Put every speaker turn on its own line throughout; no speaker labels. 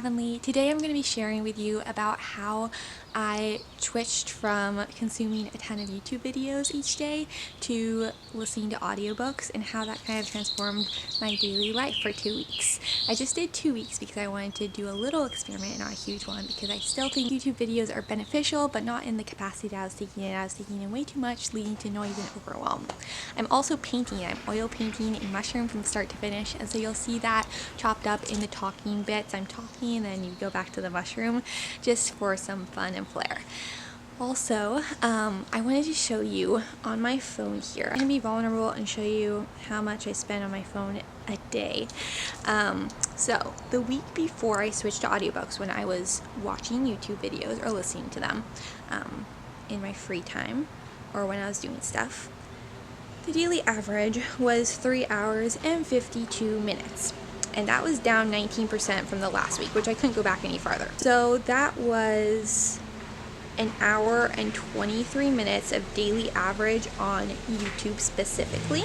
Avonlea. Today I'm going to be sharing with you about how I switched from consuming a ton of YouTube videos each day to listening to audiobooks and how that kind of transformed my daily life for 2 weeks. I just did 2 weeks because I wanted to do a little experiment, not a huge one, because I still think YouTube videos are beneficial, but not in the capacity that I was taking in. I was taking in way too much, leading to noise and overwhelm. I'm also painting. I'm oil painting a mushroom from start to finish, and so you'll see that chopped up in the talking bits. I'm talking and then you go back to the mushroom just for some fun and flair. Also, I wanted to show you on my phone here. I'm going to be vulnerable and show you how much I spend on my phone a day. So, the week before I switched to audiobooks, when I was watching YouTube videos or listening to them in my free time or when I was doing stuff, the daily average was 3 hours and 52 minutes. And that was down 19% from the last week, which I couldn't go back any farther. So that was an hour and 23 minutes of daily average on YouTube specifically.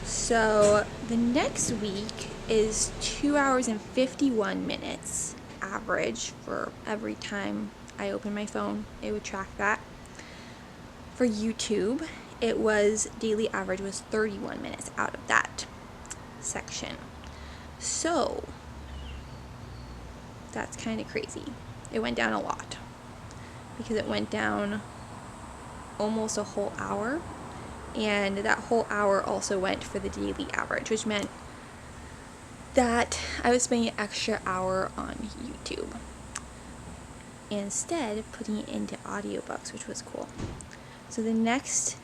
So the next week is 2 hours and 51 minutes average for every time I open my phone. It would track that. For YouTube, it was daily average was 31 minutes out of that section. So that's kind of crazy. It went down a lot because it went down almost a whole hour, and that whole hour also went for the daily average, which meant that I was spending an extra hour on YouTube and instead putting it into audiobooks, which was cool. So the next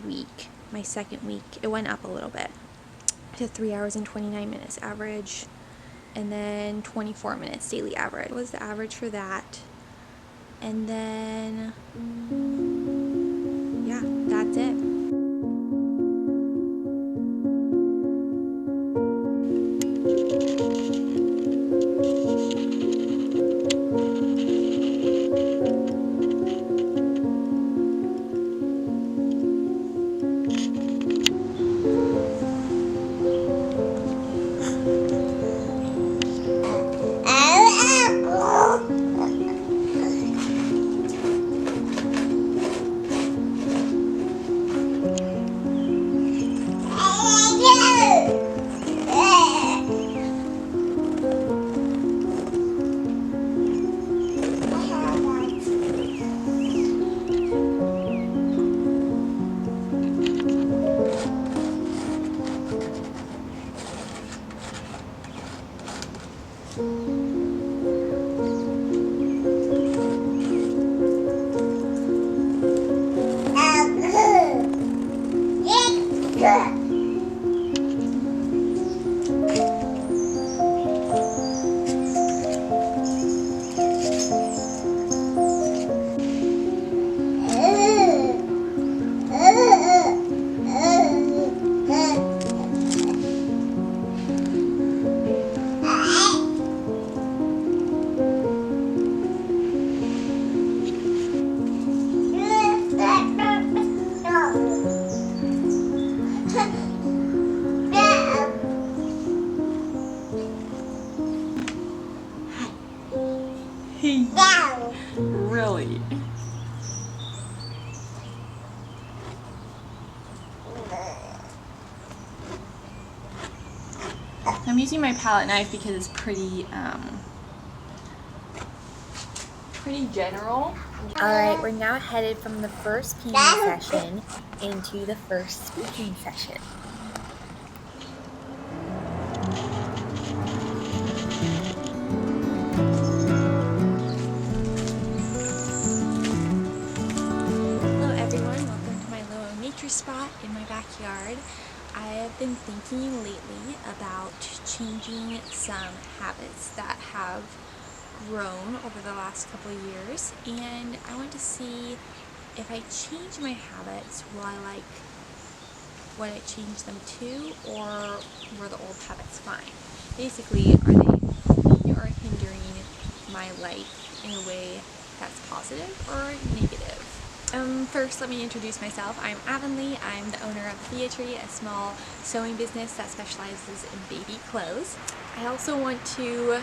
week, my second week, it went up a little bit to 3 hours and 29 minutes average, and then 24 minutes daily average was the average for that. And then yeah, that's it. Really? I'm using my palette knife because it's pretty general.
Alright, we're now headed from the first painting session into the first speaking session.
Hello everyone, welcome to my little nature spot in my backyard. I have been thinking lately about changing some habits that have grown over the last couple of years, and I want to see if I change my habits, will I like what I change them to, or were the old habits fine? Basically, are they helping or hindering my life in a way that's positive or negative? First, let me introduce myself. I'm Avonlea. I'm the owner of Foliage, a small sewing business that specializes in baby clothes. I also want to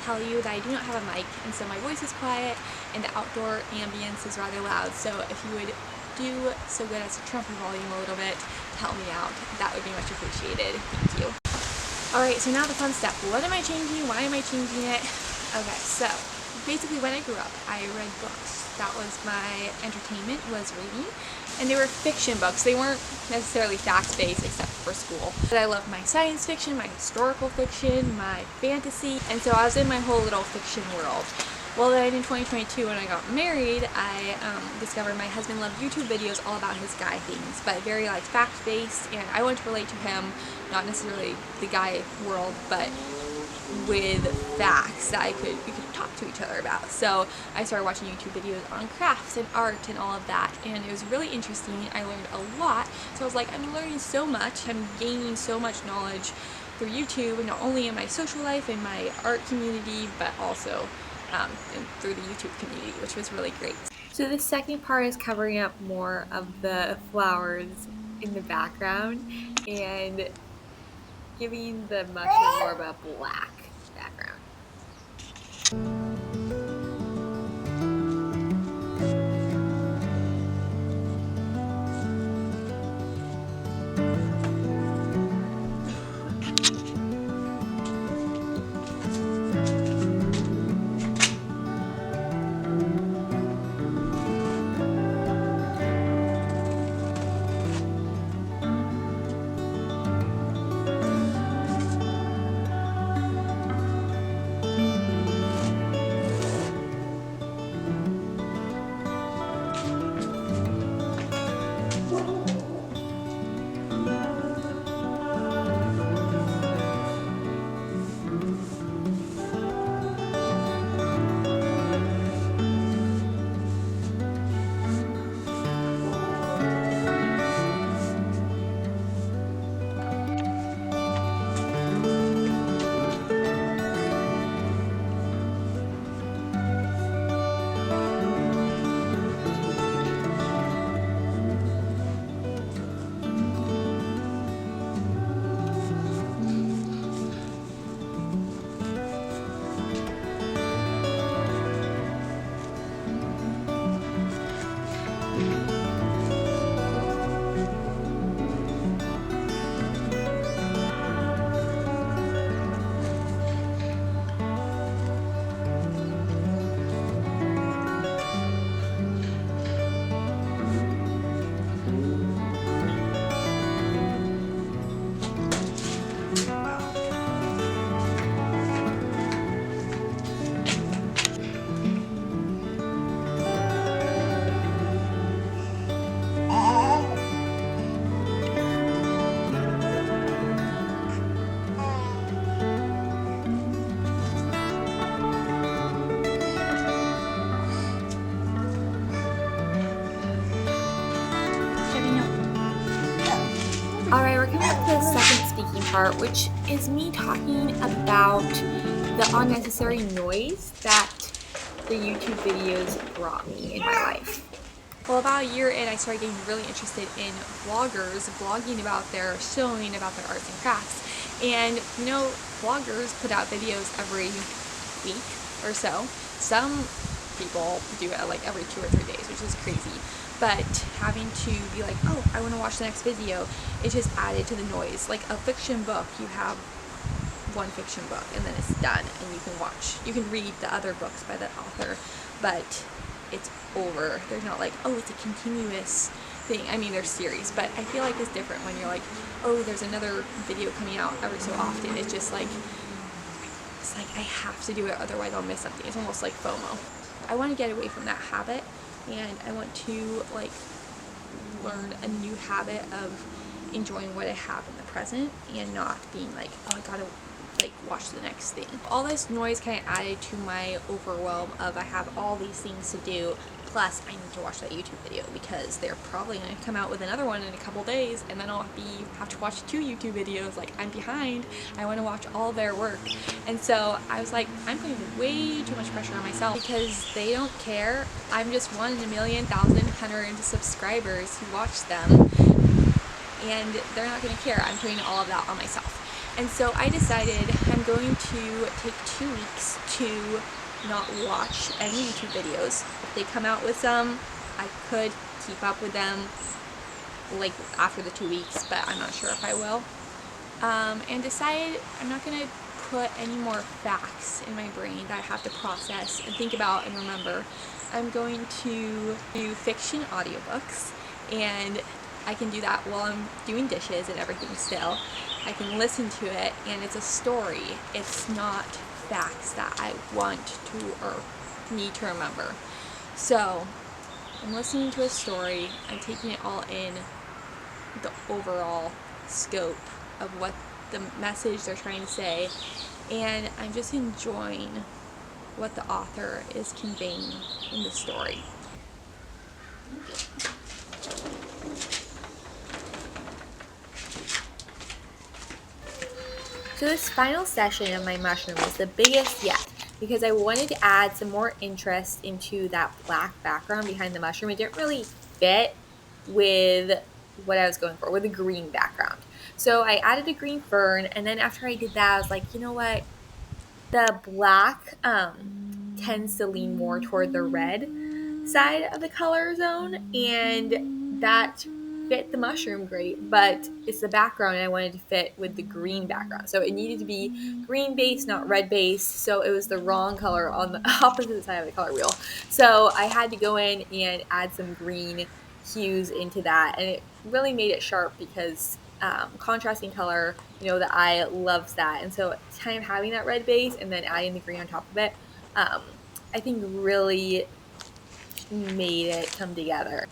tell you that I do not have a mic, and so my voice is quiet and the outdoor ambience is rather loud, so if you would do so good as to trump your volume a little bit to help me out, that would be much appreciated. Thank you. Alright, so now the fun stuff. What am I changing? Why am I changing it? Okay, so basically when I grew up, I read books. That was my entertainment, was reading. And they were fiction books. They weren't necessarily fact-based except for school. But I loved my science fiction, my historical fiction, my fantasy. And so I was in my whole little fiction world. Well, then in 2022 when I got married, I discovered my husband loved YouTube videos all about his guy things, but very like fact-based, and I wanted to relate to him, not necessarily the guy world, but with facts that we could talk to each other about. So I started watching YouTube videos on crafts and art and all of that, and it was really interesting. I learned a lot. So I was like, I'm learning so much, I'm gaining so much knowledge through YouTube, and not only in my social life and my art community, but also through the YouTube community, which was really great. So the second part is covering up more of the flowers in the background and giving the mushroom more of a black background. Alright, we're coming up to the second speaking part, which is me talking about the unnecessary noise that the YouTube videos brought me in my life. Well, about a year in, I started getting really interested in vloggers vlogging about their showing about their arts and crafts. And you know, vloggers put out videos every week or so. Some people do it like every 2 or 3 days, which is crazy. But having to be like, oh, I want to watch the next video, it just added to the noise. Like a fiction book, you have one fiction book and then it's done and you can read the other books by that author, but it's over. There's not like, oh, it's a continuous thing. I mean, there's series, but I feel like it's different when you're like, oh, there's another video coming out every so often. It's just like, I have to do it, otherwise I'll miss something. It's almost like FOMO. I want to get away from that habit, and I want to like learn a new habit of enjoying what I have in the present and not being like, oh, I gotta like watch the next thing. All this noise kind of added to my overwhelm of I have all these things to do, plus I need to watch that YouTube video because they're probably going to come out with another one in a couple days, and then I'll have to watch 2 YouTube videos. Like, I'm behind. I want to watch all their work. And so I was like, I'm putting way too much pressure on myself because they don't care. I'm just 1 in a million, 1,100 subscribers who watch them, and they're not going to care. I'm putting all of that on myself. And so I decided I'm going to take 2 weeks to not watch any YouTube videos. If they come out with some, I could keep up with them like after the 2 weeks, but I'm not sure if I will. And decided I'm not going to put any more facts in my brain that I have to process and think about and remember. I'm going to do fiction audiobooks, and I can do that while I'm doing dishes and everything still. I can listen to it, and it's a story. It's not facts that I want to or need to remember. So I'm listening to a story, I'm taking it all in, the overall scope of what the message they're trying to say, and I'm just enjoying what the author is conveying in the story.
So this final session of my mushroom was the biggest yet because I wanted to add some more interest into that black background behind the mushroom. It didn't really fit with what I was going for, with a green background. So I added a green fern, and then after I did that, I was like, you know what? The black tends to lean more toward the red side of the color zone, and that fit the mushroom great, but it's the background I wanted to fit with the green background. So it needed to be green base, not red base. So it was the wrong color on the opposite side of the color wheel. So I had to go in and add some green hues into that, and it really made it sharp because contrasting color, the eye loves that. And so kind of having that red base and then adding the green on top of it, I think really made it come together.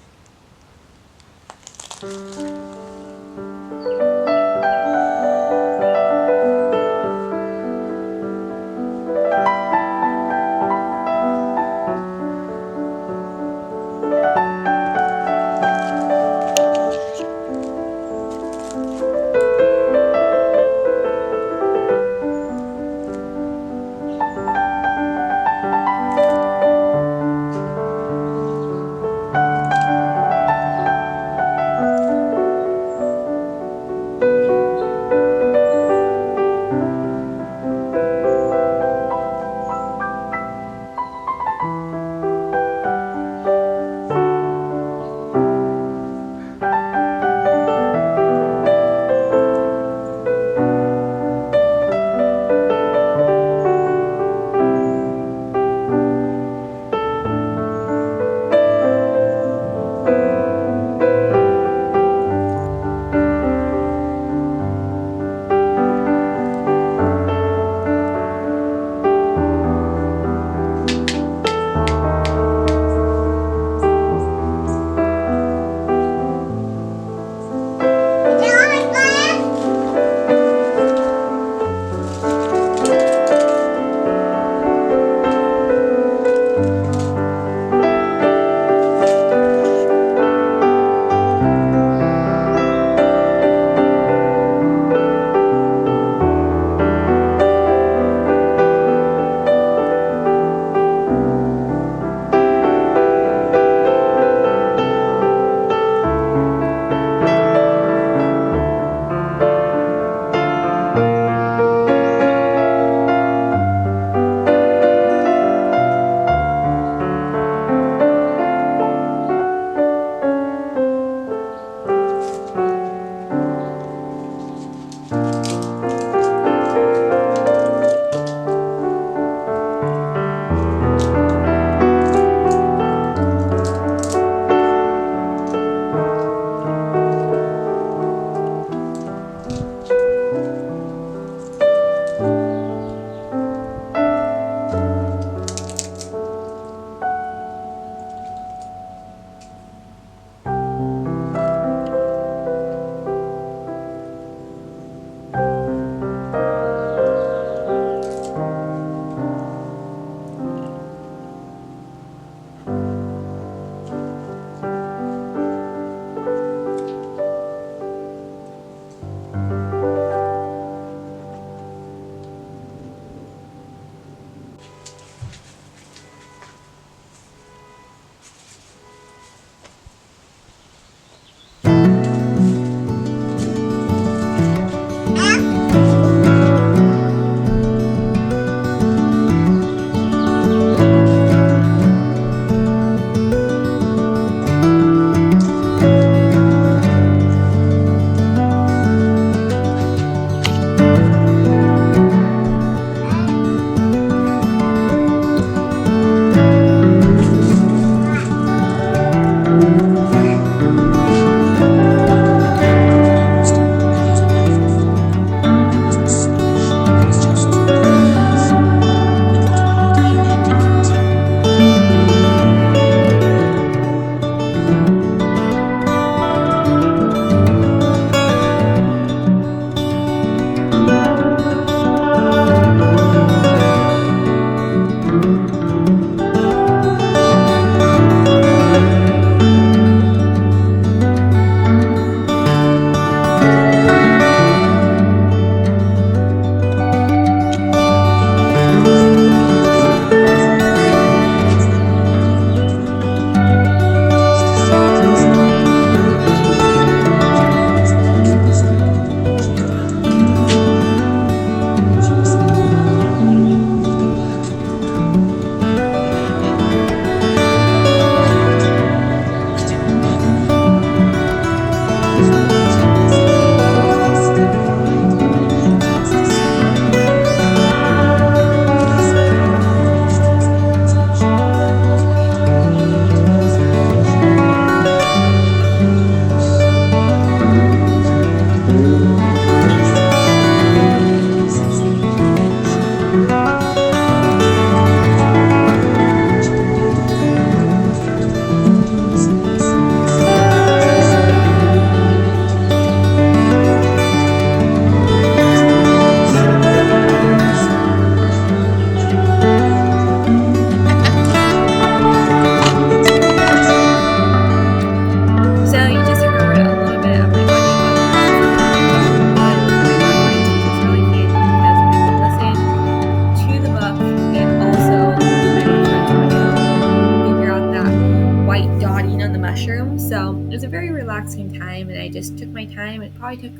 exact same time, and I just took my time. It probably took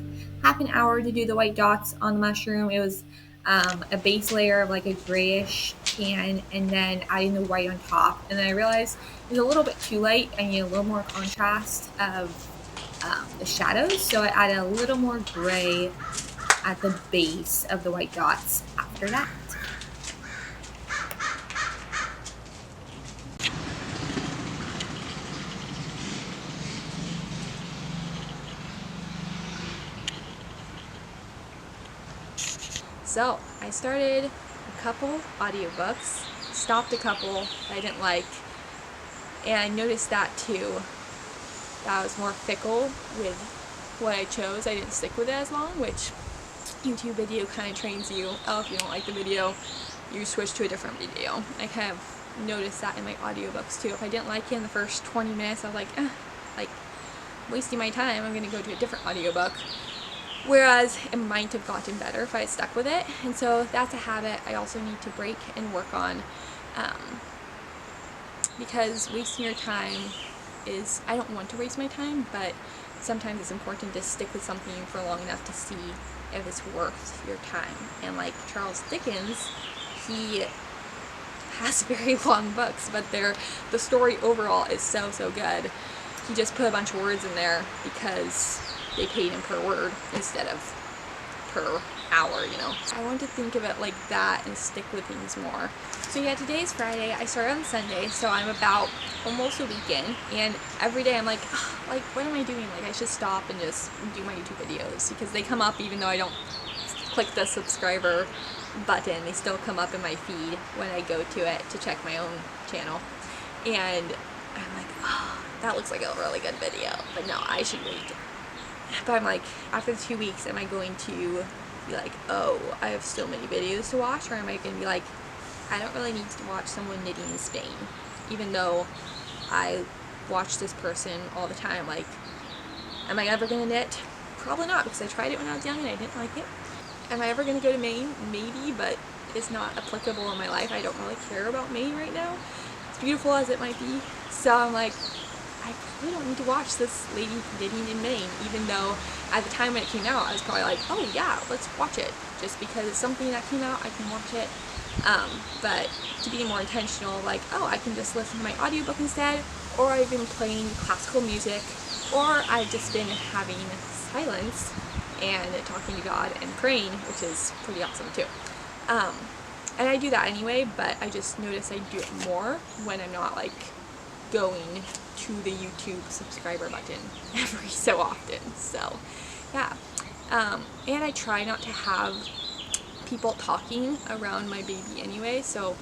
half an hour to do the white dots on the mushroom. It was a base layer of like a grayish tan, and then adding the white on top. And then I realized it was a little bit too light. I need a little more contrast of the shadows, so I added a little more gray at the base of the white dots after that.
So I started a couple audiobooks, stopped a couple that I didn't like, and I noticed that too, that I was more fickle with what I chose. I didn't stick with it as long, which YouTube video kind of trains you. Oh, if you don't like the video, you switch to a different video. I kind of noticed that in my audiobooks too. If I didn't like it in the first 20 minutes, I was like, like wasting my time, I'm gonna go to a different audiobook. Whereas it might have gotten better if I had stuck with it. And so that's a habit I also need to break and work on, because wasting your time is, I don't want to waste my time, but sometimes it's important to stick with something for long enough to see if it's worth your time. And like Charles Dickens, he has very long books, but the story overall is so good. He just put a bunch of words in there because they paid him per word instead of per hour, you know. I want to think of it like that and stick with things more. So yeah, today's Friday. I started on Sunday, so I'm about almost a week in, and every day I'm like, what am I doing? Like, I should stop and just do my YouTube videos, because they come up even though I don't click the subscriber button. They still come up in my feed when I go to it to check my own channel, and I'm like, that looks like a really good video, but no, I should wait. But I'm like, after the 2 weeks, am I going to be like, oh, I have so many videos to watch? Or am I going to be like, I don't really need to watch someone knitting in Spain, even though I watch this person all the time? Like, am I ever going to knit? Probably not, because I tried it when I was young and I didn't like it. Am I ever going to go to Maine? Maybe, but it's not applicable in my life. I don't really care about Maine right now, as beautiful as it might be. So I'm like, I probably don't need to watch this lady knitting in Maine, even though at the time when it came out, I was probably like, oh yeah, let's watch it. Just because it's something that came out, I can watch it. But to be more intentional, like, oh, I can just listen to my audiobook instead, or I've been playing classical music, or I've just been having silence and talking to God and praying, which is pretty awesome too. And I do that anyway, but I just notice I do it more when I'm not like going to the YouTube subscriber button every so often. So yeah, and I try not to have people talking around my baby anyway, so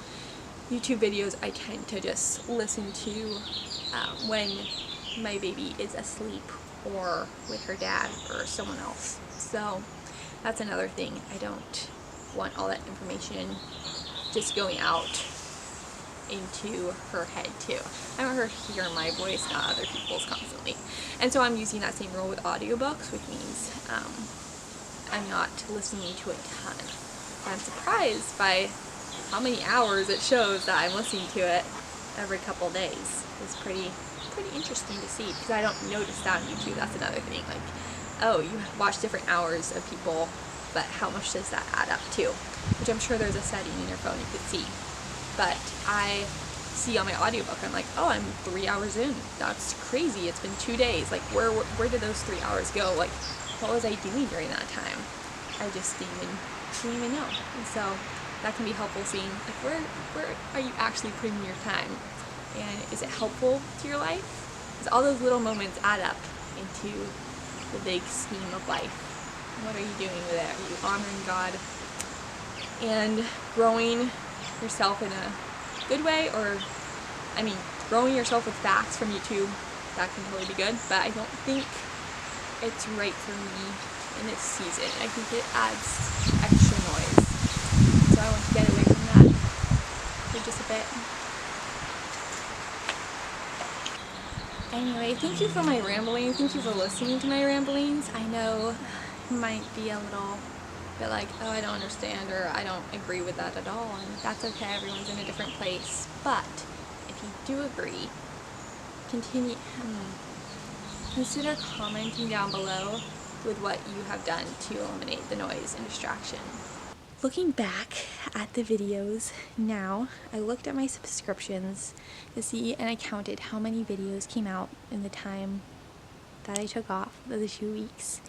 YouTube videos I tend to just listen to when my baby is asleep or with her dad or someone else. So that's another thing. I don't want all that information just going out into her head too. I want her to hear my voice, not other people's, constantly. And so I'm using that same rule with audiobooks, which means I'm not listening to a ton. I'm surprised by how many hours it shows that I'm listening to it every couple days. It's pretty interesting to see, because I don't notice that on YouTube. That's another thing. Like, oh, you watch different hours of people, but how much does that add up to? Which I'm sure there's a setting in your phone you could see. But I see on my audiobook, I'm like, oh, I'm 3 hours in. That's crazy. It's been 2 days. Like, where did those 3 hours go? Like, what was I doing during that time? I just didn't even know. And so that can be helpful, seeing like where are you actually putting your time, and is it helpful to your life? Because all those little moments add up into the big scheme of life. What are you doing with it? Are you honoring God and growing yourself in a good way? Or, I mean, growing yourself with facts from YouTube, that can totally be good, but I don't think it's right for me in this season. I think it adds extra noise, so I want to get away from that for just a bit. Anyway, thank you for my rambling. Thank you for listening to my ramblings. I know it might be a little bit like, oh, I don't understand, or I don't agree with that at all, and that's okay. Everyone's in a different place. But if you do agree, continue. consider commenting down below with what you have done to eliminate the noise and distraction. Looking back at the videos now, I looked at my subscriptions to see, and I counted how many videos came out in the time that I took off, the 2 weeks.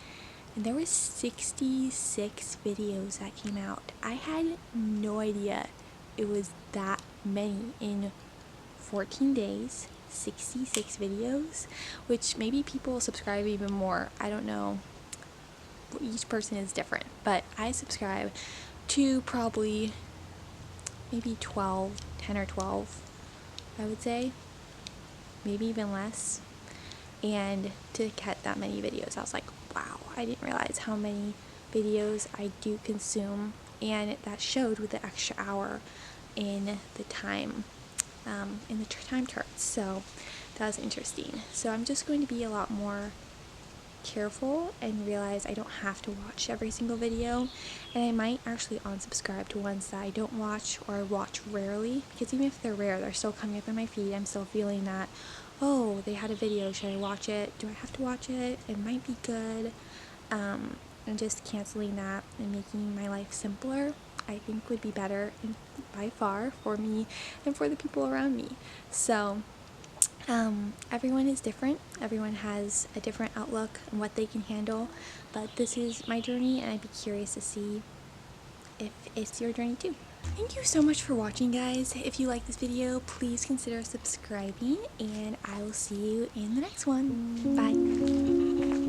And there was 66 videos that came out. I had no idea it was that many in 14 days, 66 videos, which maybe people subscribe even more. I don't know. Each person is different, but I subscribe to probably maybe 10 or 12, I would say, maybe even less. And to get that many videos, I was like, wow, I didn't realize how many videos I do consume, and that showed with the extra hour in the time, time charts. So that was interesting. So I'm just going to be a lot more careful and realize I don't have to watch every single video, and I might actually unsubscribe to ones that I don't watch or I watch rarely, because even if they're rare, they're still coming up in my feed. I'm still feeling that, oh, they had a video, should I watch it? Do I have to watch it? It might be good. And just canceling that and making my life simpler, I think would be better by far for me and for the people around me. So everyone is different. Everyone has a different outlook on what they can handle, but this is my journey, and I'd be curious to see if it's your journey too. Thank you so much for watching, guys. If you like this video, please consider subscribing, and I will see you in the next one. Bye.